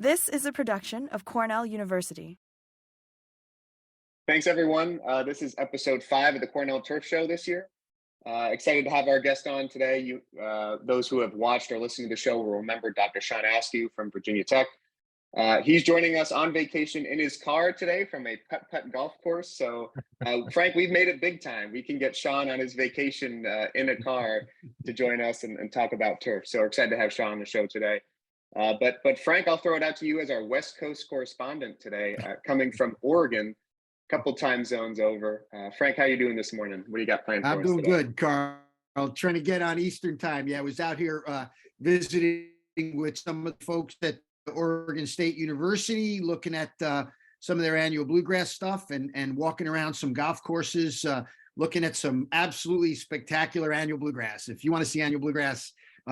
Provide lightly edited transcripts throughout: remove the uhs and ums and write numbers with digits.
This is a production of Cornell University. Thanks, everyone. This is episode 5 of the Cornell Turf Show this year. Excited to have our guest on today. Those who have watched or listened to the show will remember Dr. Shawn Askew from Virginia Tech. He's joining us on vacation in his car today from a putt-putt golf course. So, Frank, we've made it big time. We can get Shawn on his vacation in a car to join us and talk about turf. So we're excited to have Shawn on the show today. But Frank, I'll throw it out to you as our West Coast correspondent today, coming from Oregon, a couple time zones over. Frank, how you doing this morning? What do you got planned for us today? I'm doing good, Carl. Trying to get on Eastern time. Yeah, I was out here visiting with some of the folks at Oregon State University, looking at some of their annual bluegrass stuff and walking around some golf courses, looking at some absolutely spectacular annual bluegrass. If you want to see annual bluegrass,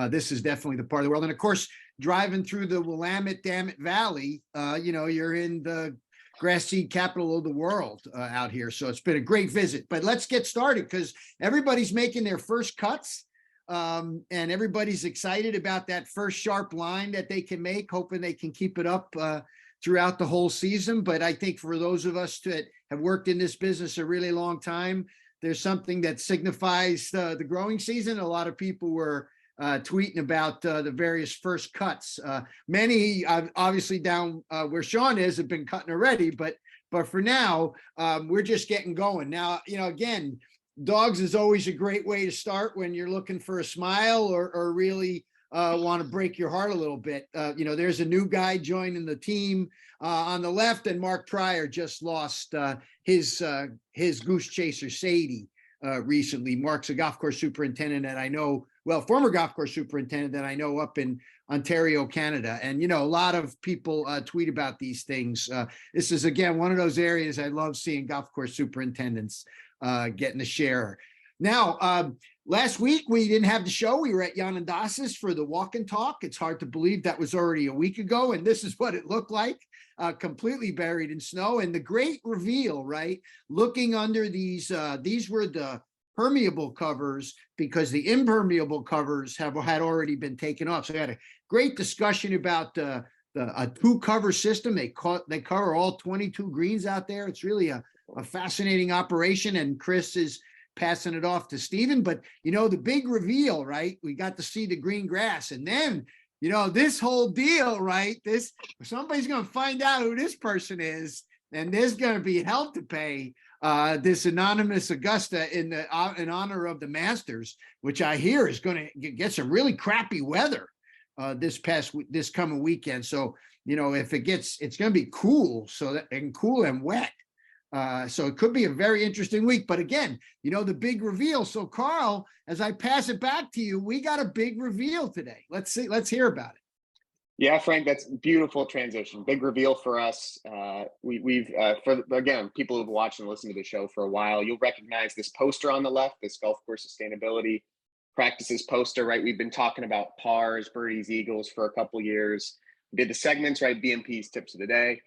this is definitely the part of the world. And of course, driving through the Willamette Dammit Valley, you're in the grass seed capital of the world out here. So it's been a great visit. But let's get started because everybody's making their first cuts. And everybody's excited about that first sharp line that they can make, hoping they can keep it up throughout the whole season. But I think for those of us that have worked in this business a really long time, there's something that signifies the growing season. A lot of people were tweeting about the various first cuts. Many obviously down where Shawn is have been cutting already, but for now, we're just getting going. Now, again, dogs is always a great way to start when you're looking for a smile or really want to break your heart a little bit. There's a new guy joining the team on the left, and Mark Pryor just lost his goose chaser Sadie recently. Mark's a golf course superintendent that I know, former golf course superintendent that I know up in Ontario, Canada. And, a lot of people tweet about these things. This is, again, one of those areas I love seeing golf course superintendents getting to share. Now, last week we didn't have the show. We were at Yanandas's for the walk and talk. It's hard to believe that was already a week ago, and this is what it looked like, completely buried in snow. And the great reveal, right? Looking under these were the permeable covers because the impermeable covers had already been taken off. So we had a great discussion about a 2-cover system. They cover all 22 greens out there. It's really a fascinating operation, and Chris is passing it off to Stephen. But the big reveal, right? We got to see the green grass, and then this whole deal, right? Somebody's going to find out who this person is, and there's going to be hell to pay. This anonymous Augusta in honor of the Masters, which I hear is going to get some really crappy weather this coming weekend. So if it's going to be cool, cool and wet. So it could be a very interesting week. But again, the big reveal. So Carl, as I pass it back to you, we got a big reveal today. Let's hear about it. Yeah, Frank, that's beautiful transition. Big reveal for us. We've again, people who've watched and listened to the show for a while, you'll recognize this poster on the left, this golf course sustainability practices poster, right? We've been talking about pars, birdies, eagles for a couple years. We did the segments, right? BMPs, tips of the day.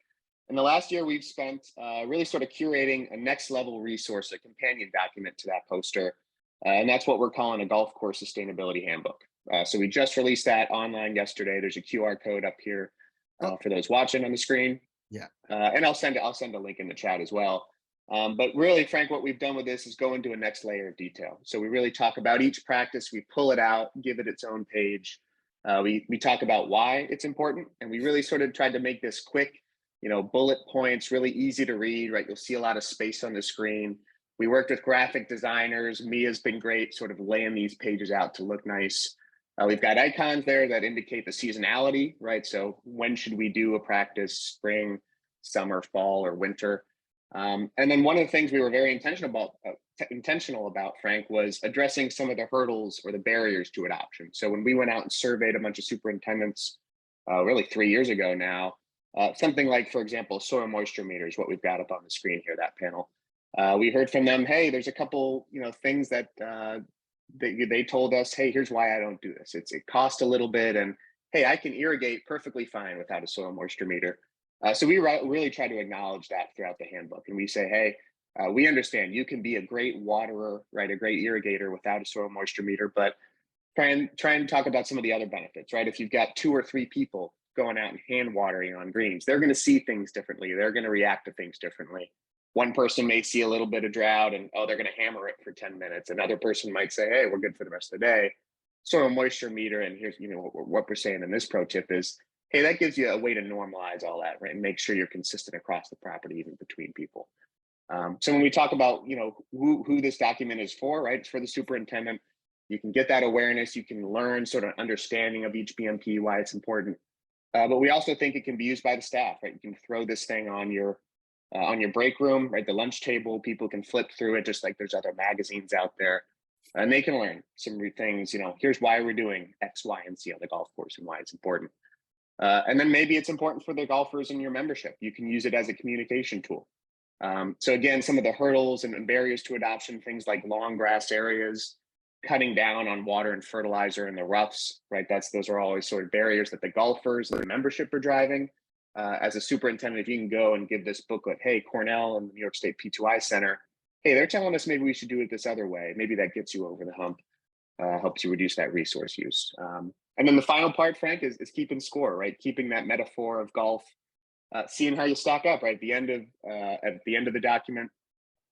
And the last year we've spent really sort of curating a next level resource, a companion document to that poster. And that's what we're calling a golf course sustainability handbook. So we just released that online yesterday. There's a QR code up here for those watching on the screen. Yeah. And I'll send a link in the chat as well. But really, Frank, what we've done with this is go into a next layer of detail. So we really talk about each practice. We pull it out, give it its own page. We talk about why it's important. And we really sort of tried to make this quick, bullet points, really easy to read, right? You'll see a lot of space on the screen. We worked with graphic designers. Mia's been great sort of laying these pages out to look nice. We've got icons there that indicate the seasonality, right? So when should we do a practice, spring, summer, fall, or winter? And then one of the things we were very intentional about, Frank, was addressing some of the hurdles or the barriers to adoption. So when we went out and surveyed a bunch of superintendents, really 3 years ago now, something like, for example, soil moisture meters, what we've got up on the screen here, that panel. We heard from them, hey, there's a couple, things that they told us, hey, here's why I don't do this. It costs a little bit, and hey, I can irrigate perfectly fine without a soil moisture meter. So we really try to acknowledge that throughout the handbook, and we say, hey, we understand you can be a great waterer, right, a great irrigator without a soil moisture meter, but try and talk about some of the other benefits, right? If you've got 2 or 3 people going out and hand watering on greens. They're going to see things differently. They're going to react to things differently. One person may see a little bit of drought and, oh, they're going to hammer it for 10 minutes. Another person might say, hey, we're good for the rest of the day. Soil moisture meter, and here's, what we're saying in this pro tip is, hey, that gives you a way to normalize all that, right? And make sure you're consistent across the property, even between people. So when we talk about, who this document is for, right? It's for the superintendent. You can get that awareness. You can learn sort of understanding of each BMP, why it's important. But we also think it can be used by the staff, right? You can throw this thing on your break room, right? The lunch table, people can flip through it, just like there's other magazines out there. And they can learn some things, here's why we're doing X, Y, and Z on the golf course and why it's important. And then maybe it's important for the golfers in your membership. You can use it as a communication tool. So again, some of the hurdles and barriers to adoption, things like long grass areas, cutting down on water and fertilizer in the roughs, right? Those are always sort of barriers that the golfers and the membership are driving. As a superintendent, if you can go and give this booklet, hey, Cornell and the New York State P2I Center, hey, they're telling us maybe we should do it this other way. Maybe that gets you over the hump, helps you reduce that resource use. And then the final part, Frank, is keeping score, right? Keeping that metaphor of golf, seeing how you stack up, right? At the end of the document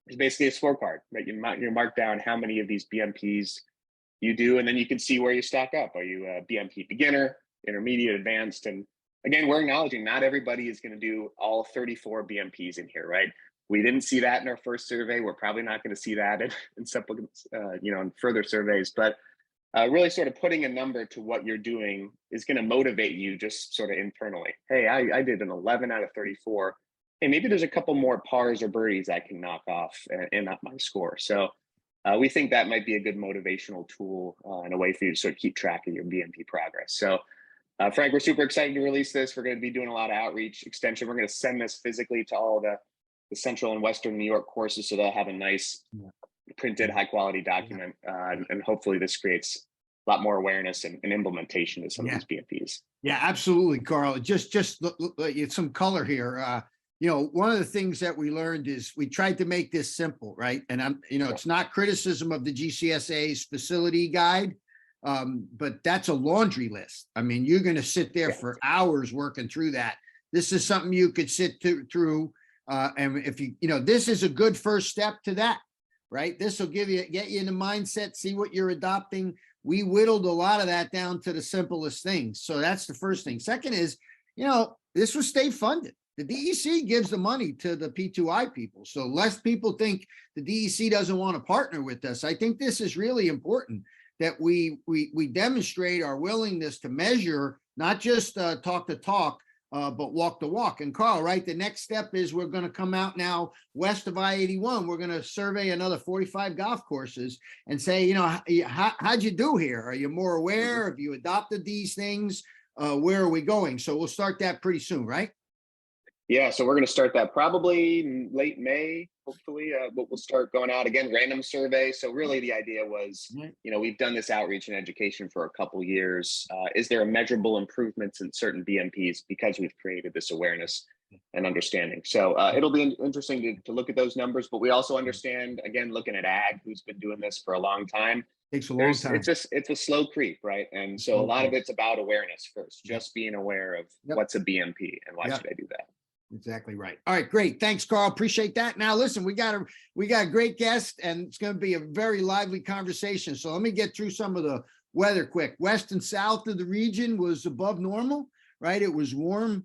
is basically a scorecard, right? You mark down how many of these BMPs you do, and then you can see where you stack up. Are you a BMP beginner, intermediate, advanced? And again, we're acknowledging not everybody is going to do all 34 BMPs in here, right? We didn't see that in our first survey. We're probably not going to see that in supplements, in further surveys. But really sort of putting a number to what you're doing is going to motivate you just sort of internally. Hey, I did an 11 out of 34. Hey, maybe there's a couple more pars or birdies I can knock off and up my score. So we think that might be a good motivational tool and a way for you to sort of keep track of your BMP progress. So Frank, we're super excited to release this. We're going to be doing a lot of outreach extension. We're going to send this physically to all the central and western New York courses, so they'll have a nice printed high quality document. And hopefully this creates a lot more awareness and implementation of some of these BMPs. Yeah, absolutely, Carl. Just some color here. One of the things that we learned is we tried to make this simple, right? And it's not criticism of the GCSA's facility guide, but that's a laundry list. I mean, you're going to sit there for hours working through that. This is something you could sit through. And if this is a good first step to that, right? This will get you in the mindset, see what you're adopting. We whittled a lot of that down to the simplest things. So that's the first thing. Second is, this was state funded. The DEC gives the money to the P2I people. So less people think the DEC doesn't want to partner with us. I think this is really important that we demonstrate our willingness to measure, not just talk the talk, but walk the walk. And Carl, right, the next step is we're going to come out now west of I-81. We're going to survey another 45 golf courses and say, how'd you do here? Are you more aware? Have you adopted these things? Where are we going? So we'll start that pretty soon, right? Yeah, so we're going to start that probably late May, hopefully. But we'll start going out again, random survey. So really the idea was, we've done this outreach and education for a couple years. Is there a measurable improvements in certain BMPs because we've created this awareness and understanding? So it'll be interesting to look at those numbers, but we also understand, again, looking at ag, who's been doing this for a long time. Takes a long time. It's a slow creep, right? And so a lot of it's about awareness first, just being aware of what's a BMP and why should I do that? Exactly right. All right, great. Thanks, Carl. Appreciate that. Now, listen, we got a great guest, and it's going to be a very lively conversation. So let me get through some of the weather quick. West and south of the region was above normal, right? It was warm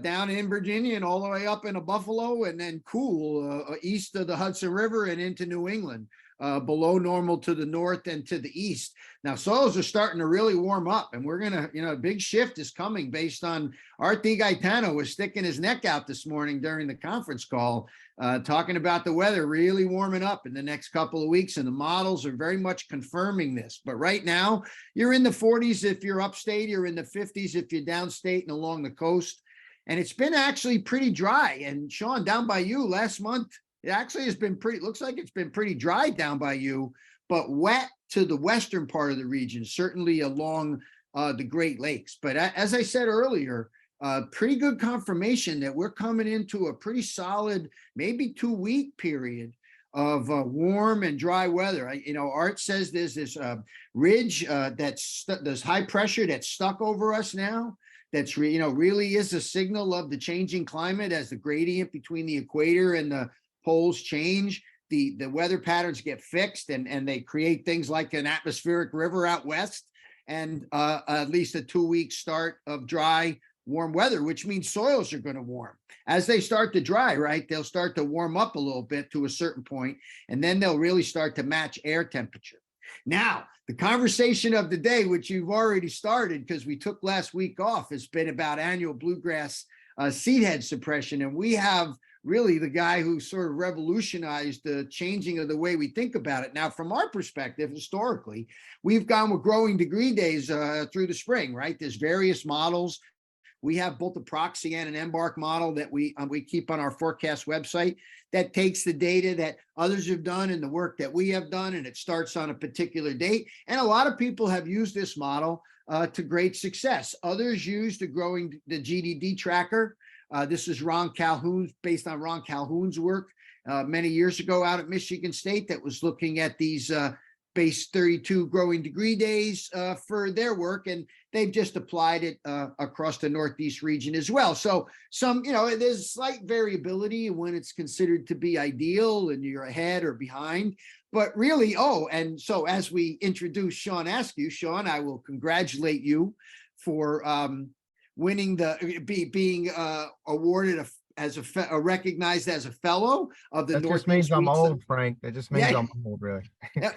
down in Virginia and all the way up into Buffalo, and then cool east of the Hudson River and into New England. Below normal to the north and to the east. Now, soils are starting to really warm up, and we're going to, a big shift is coming based on Arti Gaetano was sticking his neck out this morning during the conference call, talking about the weather really warming up in the next couple of weeks, and the models are very much confirming this. But right now, you're in the 40s if you're upstate, you're in the 50s if you're downstate and along the coast. And it's been actually pretty dry. And Shawn, down by you last month, it actually has been looks like it's been pretty dry down by you, but wet to the western part of the region, certainly along the Great Lakes. But as I said earlier, pretty good confirmation that we're coming into a pretty solid, maybe 2-week period of warm and dry weather. Art says there's this ridge there's high pressure that's stuck over us now that's really is a signal of the changing climate as the gradient between the equator and the poles change. The weather patterns get fixed and they create things like an atmospheric river out west and at least a 2-week start of dry, warm weather, which means soils are going to warm. As they start to dry, right, they'll start to warm up a little bit to a certain point, and then they'll really start to match air temperature. Now, the conversation of the day, which you've already started because we took last week off, has been about annual bluegrass seedhead suppression. And we have really the guy who sort of revolutionized the changing of the way we think about it. Now, from our perspective, historically, we've gone with growing degree days through the spring, right? There's various models. We have both a proxy and an embark model that we keep on our forecast website that takes the data that others have done and the work that we have done, and it starts on a particular date. And a lot of people have used this model to great success. Others use the GDD tracker. This is Ron Calhoun's, based on Ron Calhoun's work many years ago out at Michigan State that was looking at these base 32 growing degree days for their work, and they've just applied it across the Northeast region as well. So there's slight variability when it's considered to be ideal and you're ahead or behind, but really, and so as we introduce Shawn Askew, Shawn, I will congratulate you for winning being awarded recognized as a fellow of the That Northeast. just means I'm Region. old, Frank. That just means I'm old, really.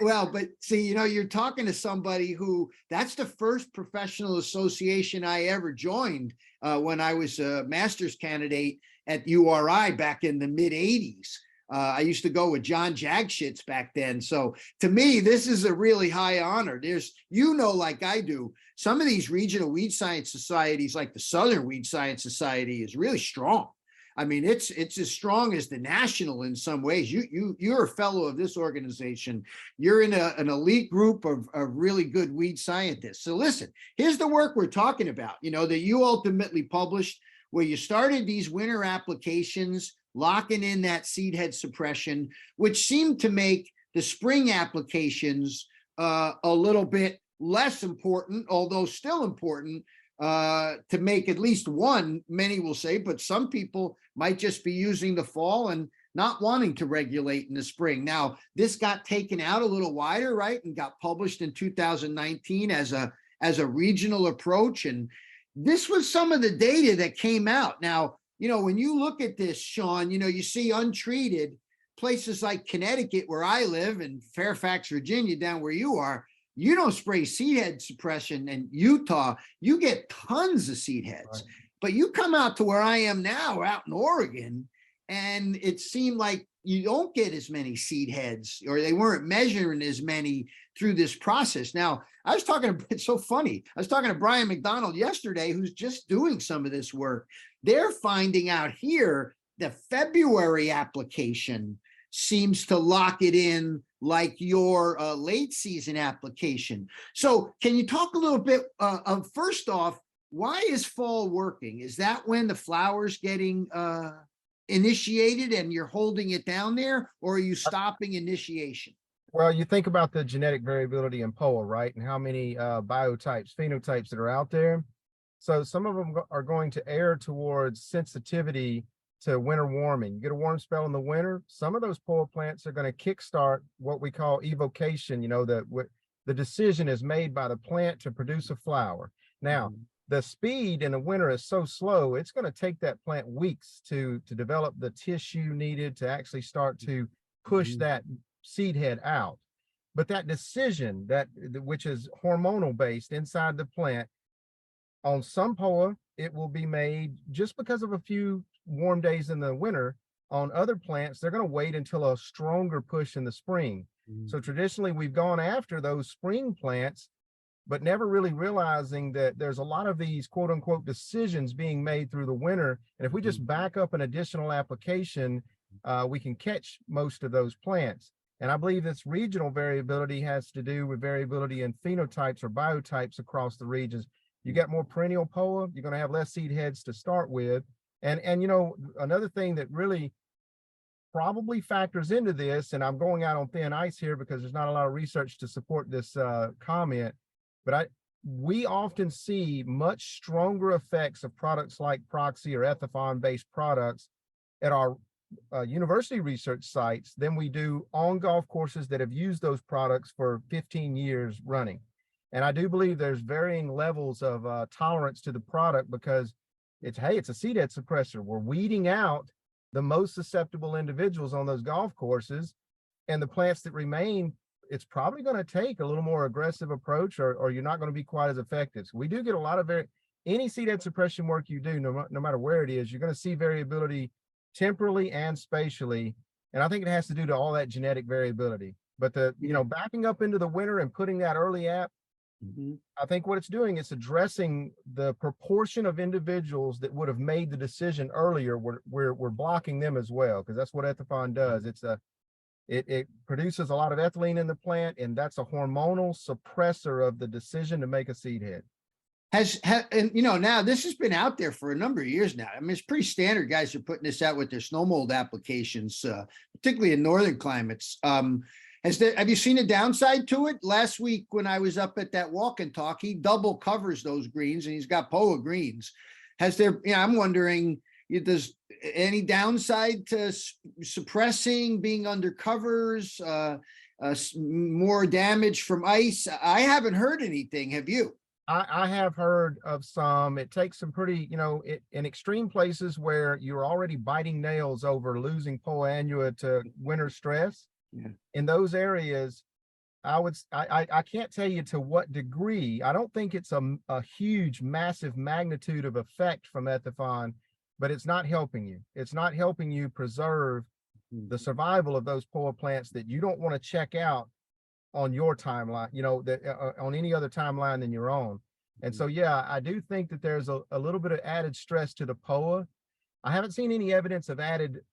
Well, but see, you're talking to somebody who, that's the first professional association I ever joined when I was a master's candidate at URI back in the mid 80s. I used to go with John Jagschitz back then. So to me, this is a really high honor. There's, like I do, some of these regional weed science societies, like the Southern Weed Science Society, is really strong. I mean, it's as strong as the national in some ways. You're a fellow of this organization. You're in an elite group of really good weed scientists. So listen, here's the work we're talking about, that you ultimately published, where you started these winter applications, locking in that seed head suppression, which seemed to make the spring applications a little bit less important, although still important, to make at least one, many will say, but some people might just be using the fall and not wanting to regulate in the spring. Now, this got taken out a little wider, right, and got published in 2019 as a regional approach. And this was some of the data that came out. Now, when you look at this, Shawn, you see untreated places like Connecticut, where I live, and Fairfax, Virginia, down where you are. You don't spray seed head suppression in Utah, you get tons of seed heads. Right. But you come out to where I am now, out in Oregon, and it seemed like you don't get as many seed heads, or they weren't measuring as many through this process. Now, it's so funny. I was talking to Brian McDonald yesterday, who's just doing some of this work. They're finding out here the February application seems to lock it in like your late season application. So can you talk a little bit of, first off, why is fall working? Is that when the flower's getting initiated and you're holding it down there, or are you stopping initiation? Well, you think about the genetic variability in POA, right? And how many biotypes, phenotypes that are out there. So some of them are going to err towards sensitivity to winter warming. You get a warm spell in the winter, some of those POA plants are going to kickstart what we call evocation. The decision is made by the plant to produce a flower. Now, the speed in the winter is so slow, it's going to take that plant weeks to develop the tissue needed to actually start to push that seed head out. But that decision, which is hormonal based inside the plant, on some POA, it will be made just because of a few warm days in the winter. On other plants, they're going to wait until a stronger push in the spring. So traditionally, we've gone after those spring plants, but never really realizing that there's a lot of these quote unquote decisions being made through the winter. And if we just back up an additional application, we can catch most of those plants. And I believe this regional variability has to do with variability in phenotypes or biotypes across the regions. You get more perennial POA, you're going to have less seed heads to start with. And another thing that really probably factors into this, and I'm going out on thin ice here because there's not a lot of research to support this comment, but we often see much stronger effects of products like Proxy or Ethifon-based products at our university research sites than we do on golf courses that have used those products for 15 years running. And I do believe there's varying levels of tolerance to the product because it's a seedhead suppressor. We're weeding out the most susceptible individuals on those golf courses, and the plants that remain, it's probably going to take a little more aggressive approach, or you're not going to be quite as effective. So we do get a lot of any seedhead suppression work you do, no matter where it is, you're going to see variability temporally and spatially. And I think it has to do to all that genetic variability. But backing up into the winter and putting that early app, I think what it's doing is addressing the proportion of individuals that would have made the decision earlier. We're blocking them as well, because that's what Ethifon does. It produces a lot of ethylene in the plant, and that's a hormonal suppressor of the decision to make a seed head. And now this has been out there for a number of years now. I mean, it's pretty standard. Guys are putting this out with their snow mold applications, particularly in northern climates. Have you seen a downside to it? Last week when I was up at that walk and talk, he double covers those greens, and he's got POA greens. I'm wondering, does any downside to suppressing, being under covers, more damage from ice? I haven't heard anything. Have you? I have heard of some. It takes some pretty, in extreme places where you're already biting nails over losing POA annua to winter stress. Yeah. In those areas, I can't tell you to what degree. I don't think it's a huge, massive magnitude of effect from Ethifon, but it's not helping you. It's not helping you preserve the survival of those POA plants that you don't want to check out on your timeline, on any other timeline than your own. And so, yeah, I do think that there's a little bit of added stress to the POA. I haven't seen any evidence of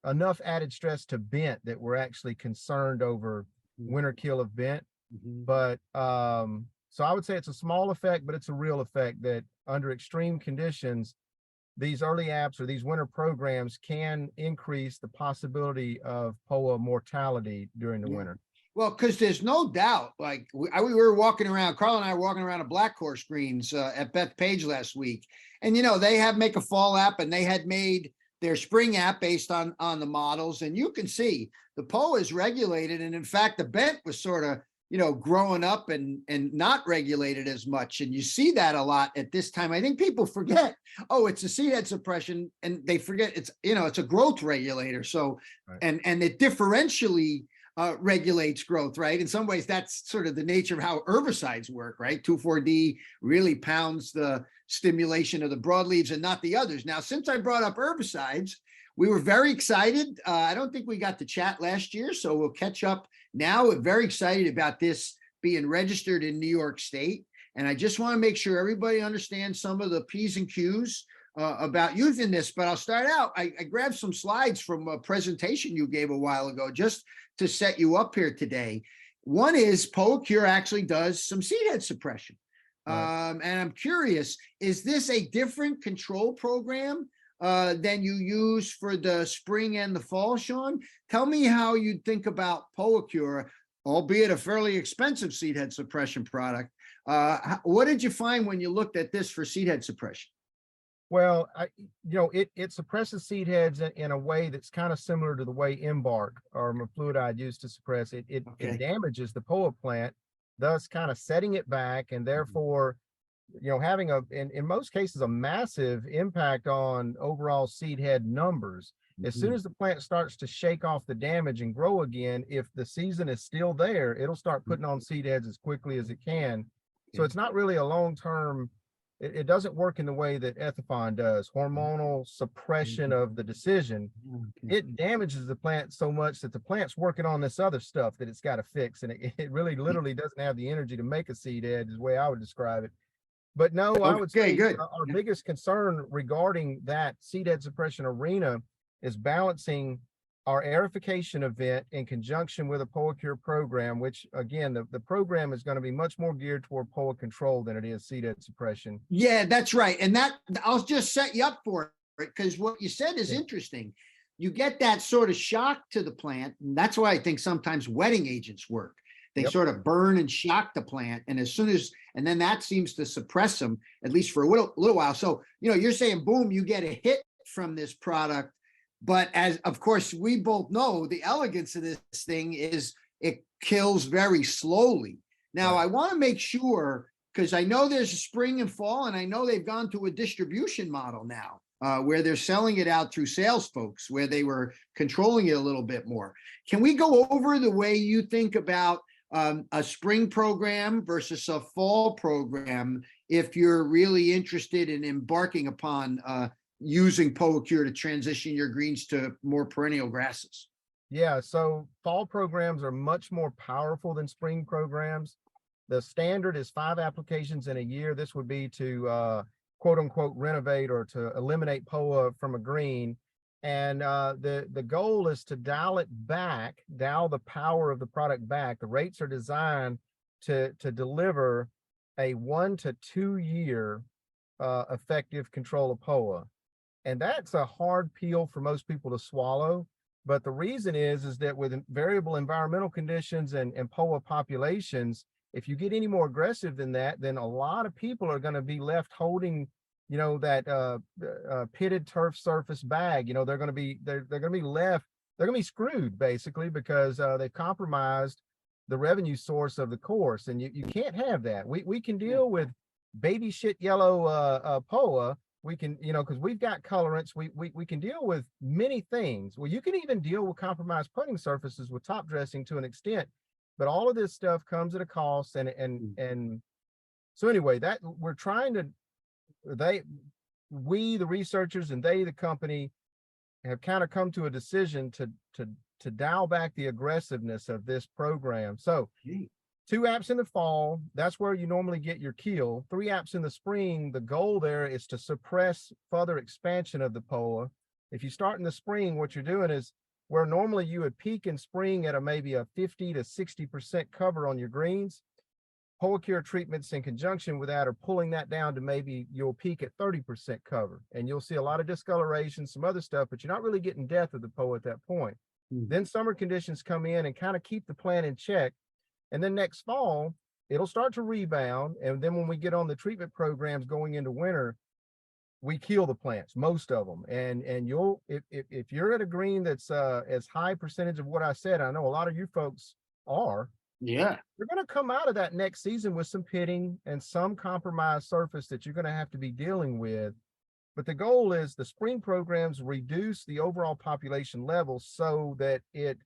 enough added stress to bent that we're actually concerned over winter kill of bent. But so I would say it's a small effect, but it's a real effect that under extreme conditions, these early apps or these winter programs can increase the possibility of POA mortality during the winter. Well, because there's no doubt, like we were walking around, Carl and I were walking around a black course greens at Beth Page last week. And, they make a fall app, and they had made their spring app based on the models. And you can see the POA is regulated. And in fact, the bent was sort of, growing up and not regulated as much. And you see that a lot at this time. I think people forget, it's a seedhead suppression, and they forget it's a growth regulator. So, right. and it differentially regulates growth, right? In some ways, that's sort of the nature of how herbicides work, right? 2,4-D really pounds the stimulation of the broadleaves and not the others. Now, since I brought up herbicides, we were very excited. I don't think we got to chat last year, so we'll catch up now. We're very excited about this being registered in New York State. And I just want to make sure everybody understands some of the P's and Q's about using this. But I'll start out. I grabbed some slides from a presentation you gave a while ago just to set you up here today. One is POA Cure actually does some seedhead suppression. Right. And I'm curious, is this a different control program than you use for the spring and the fall, Shawn? Tell me how you'd think about POA Cure, albeit a fairly expensive seedhead suppression product. What did you find when you looked at this for seedhead suppression? Well, it suppresses seed heads in a way that's kind of similar to the way Embark or mefluidide used to suppress it. It damages the POA plant, thus kind of setting it back, and therefore, having in most cases, a massive impact on overall seed head numbers. As soon as the plant starts to shake off the damage and grow again, if the season is still there, it'll start putting on seed heads as quickly as it can. So it's not really a long-term. It doesn't work in the way that Ethifon does, hormonal suppression of the decision. It damages the plant so much that the plant's working on this other stuff that it's got to fix. And it really literally doesn't have the energy to make a seed head, is the way I would describe it. But no, I would say our biggest concern regarding that seed head suppression arena is balancing our aerification event in conjunction with a POA Cure program, which again, the program is going to be much more geared toward POA control than it is seed head suppression. Yeah, that's right. And that I'll just set you up for it, because what you said is interesting. You get that sort of shock to the plant. And that's why I think sometimes wetting agents work. They Yep. sort of burn and shock the plant. And and then that seems to suppress them, at least for a little while. So, you're saying, boom, you get a hit from this product. But as of course, we both know, the elegance of this thing is it kills very slowly. Now, Right. I want to make sure, because I know there's a spring and fall, and I know they've gone to a distribution model now, where they're selling it out through sales folks, where they were controlling it a little bit more. Can we go over the way you think about a spring program versus a fall program if you're really interested in embarking upon using PoaCure to transition your greens to more perennial grasses? Yeah, so fall programs are much more powerful than spring programs. The standard is 5 applications in a year. This would be to quote unquote renovate or to eliminate POA from a green. And the goal is to dial the power of the product back. The rates are designed to deliver a 1 to 2 year effective control of POA. And that's a hard pill for most people to swallow. But the reason is that with variable environmental conditions and POA populations, if you get any more aggressive than that, then a lot of people are going to be left holding, that pitted turf surface bag. They're going to be left, they're going to be screwed basically, because they've compromised the revenue source of the course. And you can't have that. We can deal with baby shit yellow POA. We can, because we've got colorants, we can deal with many things. Well, you can even deal with compromised putting surfaces with top dressing to an extent, but all of this stuff comes at a cost. And so anyway, that we're trying to, we, the researchers, and they, the company, have kind of come to a decision to dial back the aggressiveness of this program. So 2 apps in the fall, that's where you normally get your kill. 3 apps in the spring, the goal there is to suppress further expansion of the POA. If you start in the spring, what you're doing is where normally you would peak in spring at maybe a 50 to 60% cover on your greens, PoaCure treatments in conjunction with that are pulling that down to maybe you'll peak at 30% cover. And you'll see a lot of discoloration, some other stuff, but you're not really getting death of the POA at that point. Then summer conditions come in and kind of keep the plant in check. And then next fall, it'll start to rebound. And then when we get on the treatment programs going into winter, we kill the plants, most of them. And you'll, if you're at a green that's as high percentage of what I said, I know a lot of you folks are. Yeah. You're going to come out of that next season with some pitting and some compromised surface that you're going to have to be dealing with. But the goal is the spring programs reduce the overall population level so that it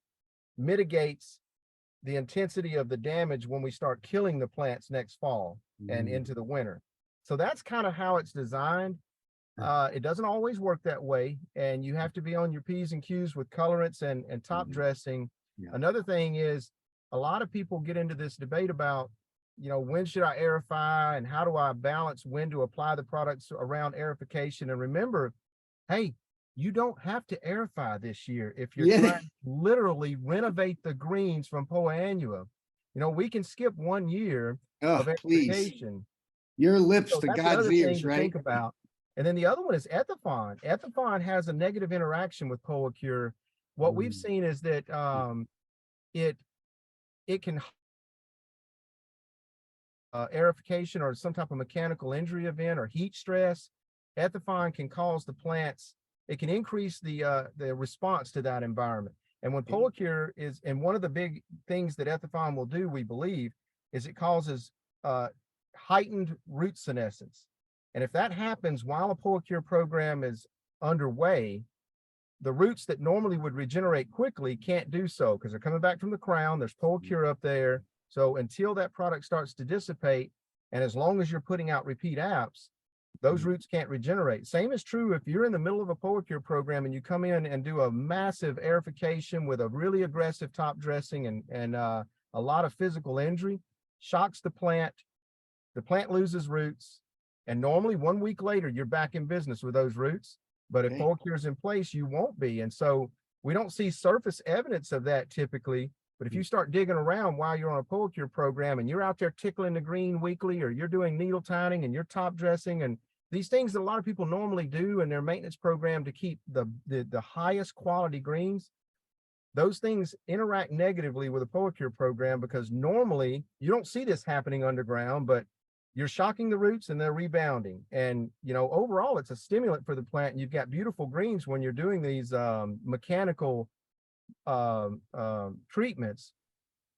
mitigates the intensity of the damage when we start killing the plants next fall and into the winter. So that's kind of how it's designed. It doesn't always work that way, and you have to be on your P's and Q's with colorants and top dressing. Another thing is a lot of people get into this debate about, when should I aerify and how do I balance when to apply the products around aerification? And remember, hey, you don't have to aerify this year if you're trying to literally renovate the greens from POA annua. We can skip 1 year of aerification. Your lips So to that's God's another ears, thing to right? think about. And then the other one is Ethifon. Ethifon has a negative interaction with PoaCure. What we've seen is that it can aerification or some type of mechanical injury event or heat stress. Ethifon can cause the plants. It can increase the response to that environment. And when PoaCure is, and one of the big things that Ethifon will do, we believe, is it causes heightened root senescence. And if that happens while a PoaCure program is underway, the roots that normally would regenerate quickly can't do so because they're coming back from the crown. There's PoaCure up there. So until that product starts to dissipate, and as long as you're putting out repeat apps, those roots can't regenerate. Same is true if you're in the middle of a PoaCure program and you come in and do a massive aerification with a really aggressive top dressing and a lot of physical injury, shocks the plant loses roots, and normally 1 week later, you're back in business with those roots. But if PoaCure is in place, you won't be. And so we don't see surface evidence of that typically. But if you start digging around while you're on a PoaCure program and you're out there tickling the green weekly, or you're doing needle tining and you're top dressing and these things that a lot of people normally do in their maintenance program to keep the highest quality greens, those things interact negatively with a PoaCure program, because normally you don't see this happening underground, but you're shocking the roots and they're rebounding. And, you know, overall, it's a stimulant for the plant. And you've got beautiful greens when you're doing these mechanical treatments.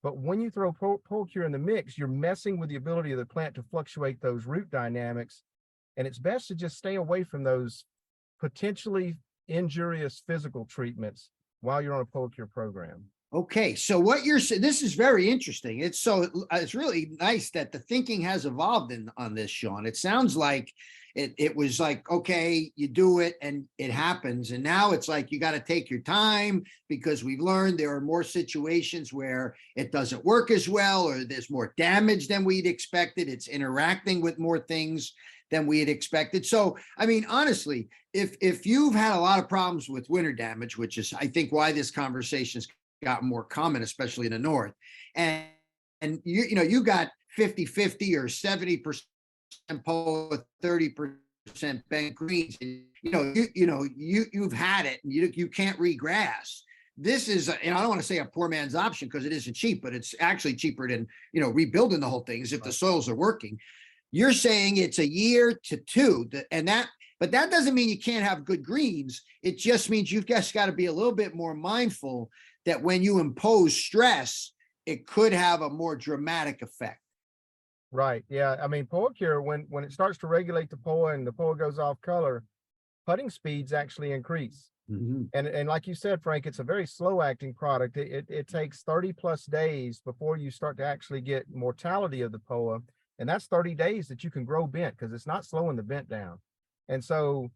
But when you throw PoaCure in the mix, you're messing with the ability of the plant to fluctuate those root dynamics. And it's best to just stay away from those potentially injurious physical treatments while you're on a PoaCure program. Okay, so what you're saying, this is very interesting. It's really nice that the thinking has evolved on this, Shawn. It sounds like it was like, okay, you do it and it happens. And now it's like, you got to take your time, because we've learned there are more situations where it doesn't work as well, or there's more damage than we'd expected. It's interacting with more things than we had expected. So, I mean, honestly, if you've had a lot of problems with winter damage, which is, I think, why this conversation's gotten more common, especially in the north, and you know, you got 50-50 or 70% POA, 30% bent greens, and you've had it, and you can't regrass. This is, and I don't want to say a poor man's option, because it isn't cheap, but it's actually cheaper than, you know, rebuilding the whole thing, as if the soils are working. You're saying it's a year to two, but that doesn't mean you can't have good greens. It just means you've just got to be a little bit more mindful that when you impose stress, it could have a more dramatic effect. Right. Yeah. I mean, PoaCure, when it starts to regulate the POA and the POA goes off color, putting speeds actually increase. Mm-hmm. And like you said, Frank, it's a very slow acting product. It takes 30+ days before you start to actually get mortality of the POA. And that's 30 days that you can grow bent, because it's not slowing the bent down. And so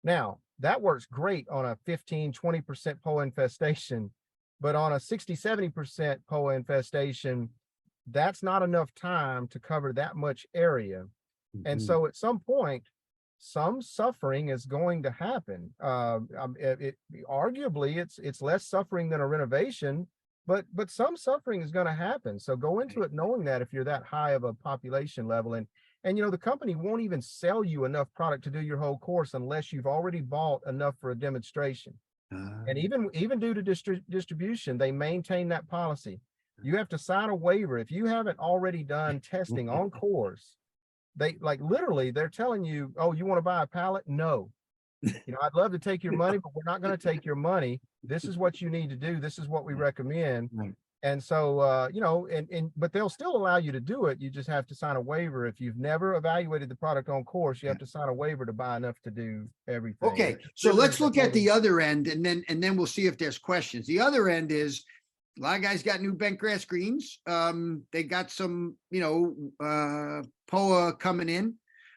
now that works great on a 15-20% POA infestation. But on a 60-70% POA infestation, that's not enough time to cover that much area. Mm-hmm. And so at some point, some suffering is going to happen. Arguably, it's less suffering than a renovation, but some suffering is going to happen. So go into it knowing that, if you're that high of a population level. And you know, the company won't even sell you enough product to do your whole course unless you've already bought enough for a demonstration. And even due to distribution, they maintain that policy. You have to sign a waiver. If you haven't already done testing on course, they literally, they're telling you, oh, you want to buy a pallet? No. You know, I'd love to take your money, but we're not going to take your money. This is what you need to do. This is what we recommend. Right. And so, you know, but they'll still allow you to do it. You just have to sign a waiver. If you've never evaluated the product on course, you have to sign a waiver to buy enough to do everything. Okay. So let's look at the other end, and then we'll see if there's questions. The other end is, a lot of guys got new bent grass greens. They got some, you know, POA coming in.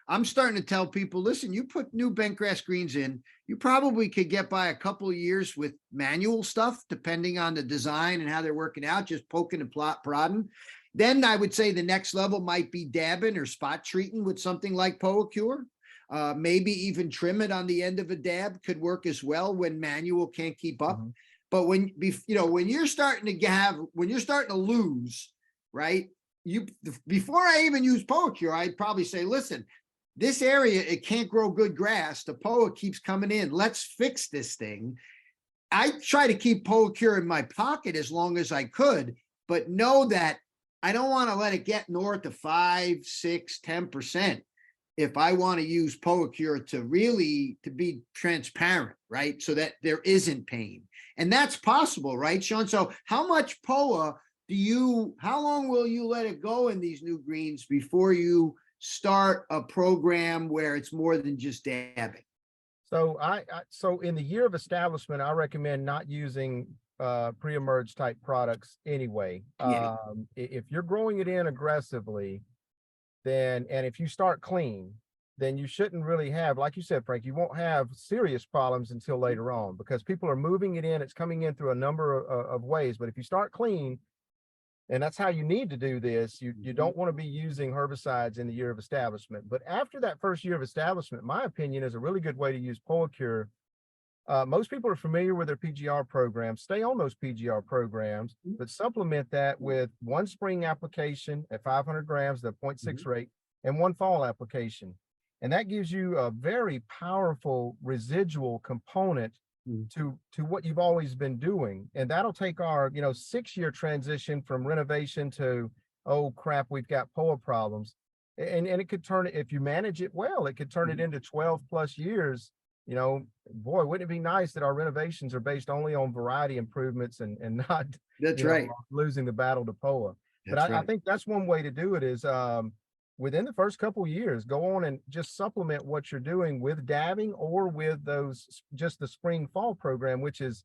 I'm starting to tell people, listen, you put new bent grass greens in, you probably could get by a couple of years with manual stuff, depending on the design and how they're working out, just poking and prodding. Then I would say the next level might be dabbing or spot treating with something like PoaCure. Maybe even trim it on the end of a dab could work as well when manual can't keep up. Mm-hmm. But when you're starting to lose, right? Before I even use PoaCure, I'd probably say, listen, this area, it can't grow good grass. The POA keeps coming in. Let's fix this thing. I try to keep PoaCure in my pocket as long as I could, but know that I don't want to let it get north of 5, 6, 10% if I want to use PoaCure to be transparent, right? So that there isn't pain. And that's possible, right, Shawn? So how much POA how long will you let it go in these new greens before you start a program where it's more than just dabbing? So so in the year of establishment, I recommend not using pre-emerge type products anyway. Yeah. If you're growing it in aggressively, and if you start clean, then you shouldn't really have, like you said, Frank, you won't have serious problems until later on, because people are moving it in. It's coming in through a number of ways. But if you start clean, and that's how you need to do this, you don't want to be using herbicides in the year of establishment. But after that first year of establishment, my opinion is a really good way to use PoaCure. Most people are familiar with their PGR programs. Stay on those PGR programs, but supplement that with one spring application at 500 grams, the 0.6 rate, and one fall application. And that gives you a very powerful residual component to what you've always been doing. And that'll take our, 6-year transition from renovation to, oh crap, we've got POA problems. And it could turn it, if you manage it well, it could turn it into 12 plus years. Boy, wouldn't it be nice that our renovations are based only on variety improvements and not That's right. losing the battle to POA. But I think that's one way to do it is within the first couple of years, go on and just supplement what you're doing with dabbing or with just the spring fall program, which is,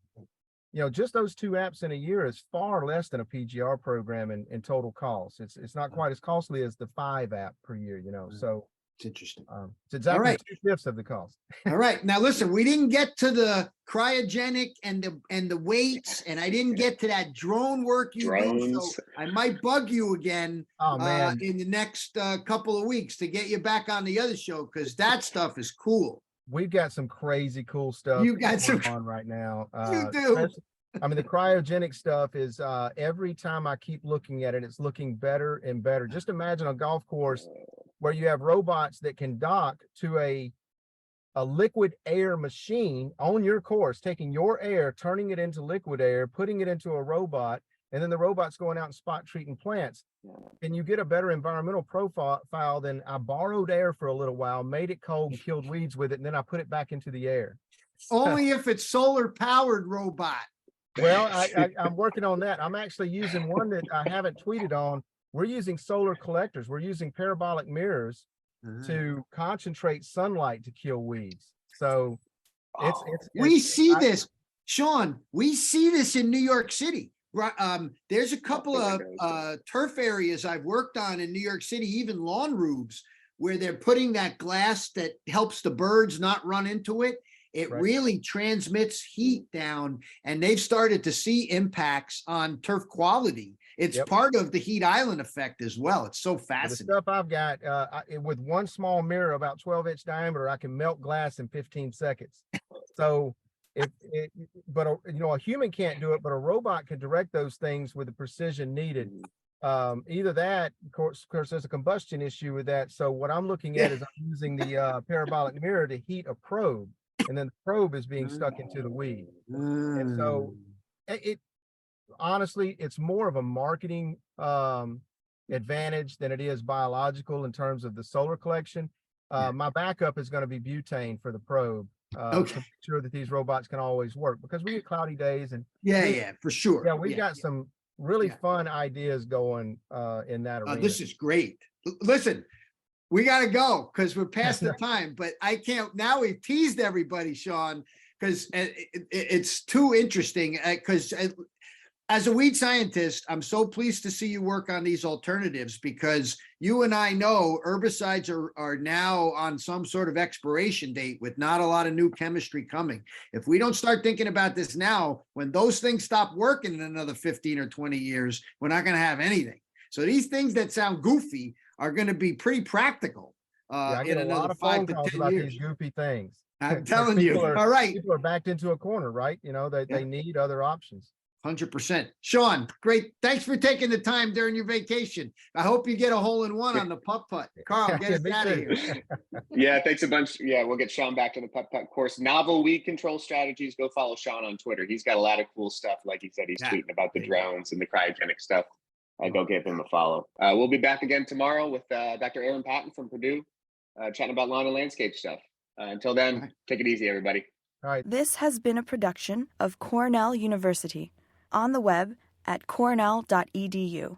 just those 2 apps in a year is far less than a PGR program in total cost. It's not quite as costly as the 5 app per year, so. It's interesting. It's exactly 2/5 of the cost. All right. Now listen, we didn't get to the cryogenic and the weights, and I didn't get to that drone work you do. So I might bug you again in the next couple of weeks to get you back on the other show, because that stuff is cool. We've got some crazy cool stuff you got some on right now. You do. I mean, the cryogenic stuff is every time I keep looking at it, it's looking better and better. Just imagine a golf course where you have robots that can dock to a liquid air machine on your course, taking your air, turning it into liquid air, putting it into a robot, and then the robot's going out and spot treating plants. And you get a better environmental profile than I borrowed air for a little while, made it cold and killed weeds with it, and then I put it back into the air. Only if it's solar powered robot. Well, I'm working on that. I'm actually using one that I haven't tweeted on. We're using solar collectors. We're using parabolic mirrors to concentrate sunlight to kill weeds. So we see this, Shawn. We see this in New York City. There's a couple of turf areas I've worked on in New York City, even lawn roofs, where they're putting that glass that helps the birds not run into it. It really transmits heat down, and they've started to see impacts on turf quality. It's part of the heat island effect as well. It's so fascinating. The stuff I've got with one small mirror about 12-inch diameter, I can melt glass in 15 seconds. So a human can't do it, but a robot can direct those things with the precision needed. Either that, of course, there's a combustion issue with that. So what I'm looking at is I'm using the parabolic mirror to heat a probe, and then the probe is being stuck into the weed. And so honestly, it's more of a marketing advantage than it is biological in terms of the solar collection. My backup is going to be butane for the probe to make sure that these robots can always work, because we get cloudy days. And for sure. Yeah, we've got some really fun ideas going in that arena. This is great. Listen, we got to go because we're past the time, but I can't. Now we've teased everybody, Shawn, because it's too interesting. Because as a weed scientist, I'm so pleased to see you work on these alternatives, because you and I know herbicides are now on some sort of expiration date with not a lot of new chemistry coming. If we don't start thinking about this now, when those things stop working in another 15 or 20 years, we're not going to have anything. So these things that sound goofy are going to be pretty practical I get in a lot another of 5 phone to calls 10 about years. these goofy things. I'm telling you. All right. People are backed into a corner, right? They need other options. 100%. Shawn, great. Thanks for taking the time during your vacation. I hope you get a hole-in-one on the putt-putt. Carl, get us out of here. Yeah, thanks a bunch. Yeah, we'll get Shawn back to the putt-putt course. Novel weed control strategies. Go follow Shawn on Twitter. He's got a lot of cool stuff. Like he said, he's tweeting about the drones and the cryogenic stuff. Go give him a follow. We'll be back again tomorrow with Dr. Aaron Patton from Purdue, chatting about lawn and landscape stuff. Until then, take it easy, everybody. All right. This has been a production of Cornell University, on the web at cornell.edu.